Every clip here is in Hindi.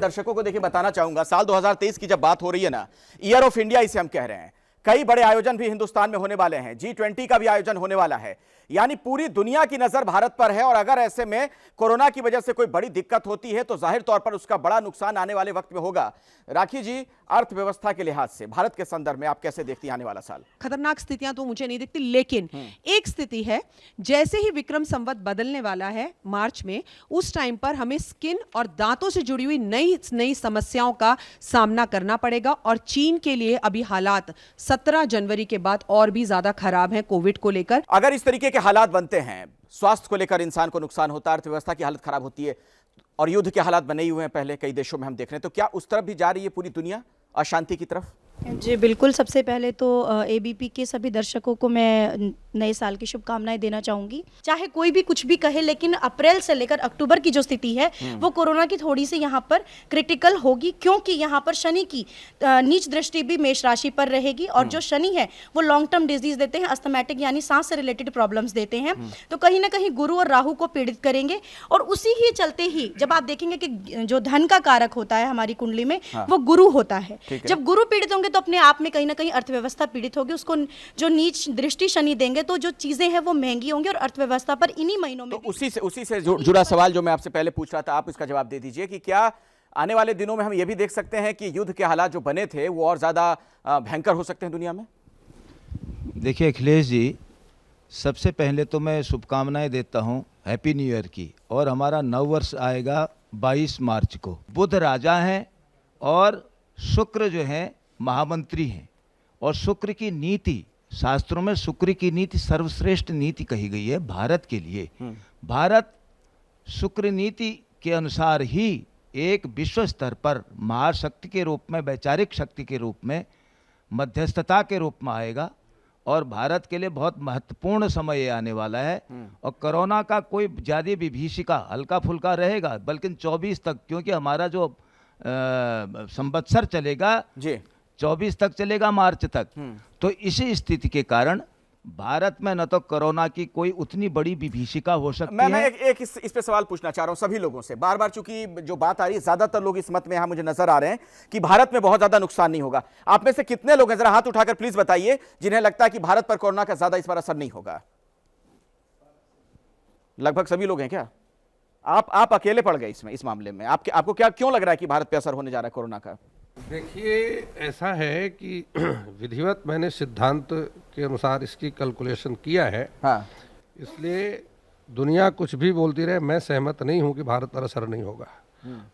दर्शकों को देखिए बताना चाहूंगा, साल 2023 की जब बात हो रही है ना, ईयर ऑफ इंडिया इसे हम कह रहे हैं। कई बड़े आयोजन भी हिंदुस्तान में होने वाले हैं, G20 का भी आयोजन होने वाला है, यानी पूरी दुनिया की नजर भारत पर है। और अगर ऐसे में कोरोना की वजह से कोई बड़ी दिक्कत होती है तो जाहिर तौर पर उसका बड़ा नुकसान आने वाले वक्त में होगा। राखी जी, अर्थव्यवस्था के लिहाज से भारत के संदर्भ में आप कैसे देखती हैं आने वाला साल? खतरनाक स्थितियां तो मुझे नहीं दिखती, लेकिन एक स्थिति है, जैसे ही विक्रम संवत बदलने वाला है मार्च में, उस टाइम पर हमें स्किन और दांतों से जुड़ी हुई नई नई समस्याओं का सामना करना पड़ेगा। और चीन के लिए अभी हालात 17 जनवरी के बाद और भी ज्यादा खराब हैं कोविड को लेकर। अगर इस तरीके के हालात बनते हैं, स्वास्थ्य को लेकर इंसान को नुकसान होता है, अर्थव्यवस्था की हालत खराब होती है और युद्ध के हालात बने ही हुए हैं पहले कई देशों में हम देख रहे हैं, तो क्या उस तरफ भी जा रही है पूरी दुनिया, अशांति की तरफ? जी बिल्कुल। सबसे पहले तो एबीपी के सभी दर्शकों को मैं नए साल की शुभकामनाएं देना चाहूँगी। चाहे कोई भी कुछ भी कहे, लेकिन अप्रैल से लेकर अक्टूबर की जो स्थिति है वो कोरोना की थोड़ी सी यहाँ पर क्रिटिकल होगी, क्योंकि यहाँ पर शनि की नीच दृष्टि भी मेष राशि पर रहेगी। और जो शनि है वो लॉन्ग टर्म डिजीज देते हैं, अस्थमैटिक यानी सांस से रिलेटेड प्रॉब्लम्स देते हैं, तो कहीं ना कहीं गुरु और राहु को पीड़ित करेंगे। और उसी ही चलते ही जब आप देखेंगे कि जो धन का कारक होता है हमारी कुंडली में वो गुरु होता है। जब गुरु पीड़ित होंगे तो अपने आप में कहीं ना कहीं अर्थव्यवस्था पीड़ित होगी। उसको जो नीच दृष्टि शनि देंगे तो जो चीजें हैं वो महंगी होंगी और अर्थव्यवस्था पर इन्हीं महीनों में। तो उसी से जुड़ा सवाल जो मैं आपसे पहले पूछ रहा था, आप इसका जवाब दे दीजिए कि क्या आने वाले दिनों में हम ये भी देख सकते हैं कि युद्ध के हालात जो बने थे वो और ज्यादा भयंकर हो सकते हैं दुनिया में? देखिए अखिलेश जी, सबसे पहले तो मैं शुभकामनाएं देता हूं हैप्पी न्यू ईयर की। और हमारा नव वर्ष आएगा 22 मार्च को। बुध राजा हैं और शुक्र जो है महामंत्री हैं। और शुक्र की नीति, शास्त्रों में शुक्र की नीति सर्वश्रेष्ठ नीति कही गई है भारत के लिए। भारत शुक्र नीति के अनुसार ही एक विश्व स्तर पर महाशक्ति के रूप में, वैचारिक शक्ति के रूप में, मध्यस्थता के रूप में आएगा। और भारत के लिए बहुत महत्वपूर्ण समय ये आने वाला है। और कोरोना का कोई ज़्यादा विभीषिका हल्का फुल्का रहेगा, बल्कि 24 तक, क्योंकि हमारा जो संवत्सर चलेगा जी 24 तक चलेगा, मार्च तक। तो इसी स्थिति के कारण भारत में न तो कोरोना की कोई उतनी बड़ी विभीषिका हो सकती है। मैं एक इस पे सवाल पूछना चाह रहा हूं सभी लोगों से, बार बार चूंकि जो बात आ रही है, ज्यादातर लोग इस मत में यहां मुझे नजर आ रहे हैं कि भारत में बहुत ज्यादा नुकसान नहीं होगा। आप में से कितने लोग हैं, जरा हाथ उठाकर प्लीज बताइए, जिन्हें लगता है कि भारत पर कोरोना का ज्यादा इस बार असर नहीं होगा? लगभग सभी लोग हैं क्या? आप अकेले पड़ गए इसमें, इस मामले में? आपको क्या क्यों लग रहा है कि भारत पे असर होने जा रहा है कोरोना का? देखिए, ऐसा है कि विधिवत मैंने सिद्धांत के अनुसार इसकी कैलकुलेशन किया है। हाँ। इसलिए दुनिया कुछ भी बोलती रहे, मैं सहमत नहीं हूं कि भारत पर असर नहीं होगा।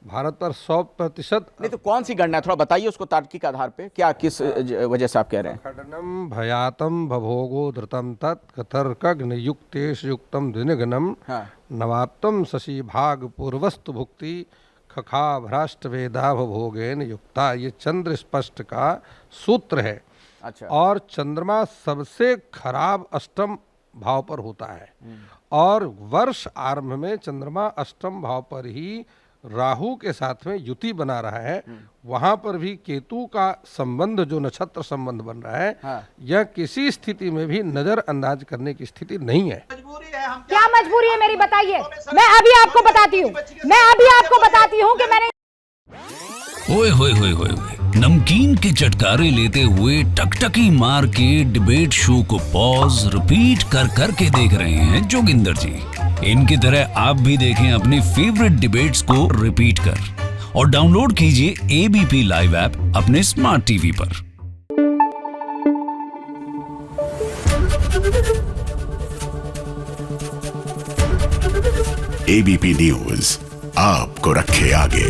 भारत पर 100%। नहीं तो कौन सी गणना है, थोड़ा बताइए उसको तार्किक आधार पे, क्या किस वजह से आप कह रहे हैं? खडनम भयातम भभोगो धृतम तत् कतर्कग्न युक्तेश युक्तम द्विनिघ्नम नवाप्तम शशि भाग पूर्वस्तु भुक्ति खखा भ्रष्ट वेदा भोगेन युक्ता। ये चंद्र स्पष्ट का सूत्र है। अच्छा। और चंद्रमा सबसे खराब अष्टम भाव पर होता है। और वर्ष आरंभ में चंद्रमा अष्टम भाव पर ही राहु के साथ में युति बना रहा है। वहां पर भी केतु का संबंध, जो नक्षत्र संबंध बन रहा है, यह किसी स्थिति में भी नजरअंदाज करने की स्थिति नहीं है। क्या मजबूरी है मेरी, बताइए। मैं अभी आपको बताती हूँ कि मैंने ओए होए होए होए, नमकीन के चटकारे लेते हुए टकटकी मार के डिबेट शो को पॉज रिपीट कर करके देख रहे हैं जोगिंदर जी। इनकी तरह आप भी देखें अपनी फेवरेट डिबेट्स को रिपीट कर, और डाउनलोड कीजिए एबीपी लाइव ऐप अपने स्मार्ट टीवी पर। एबीपी न्यूज आपको रखे आगे।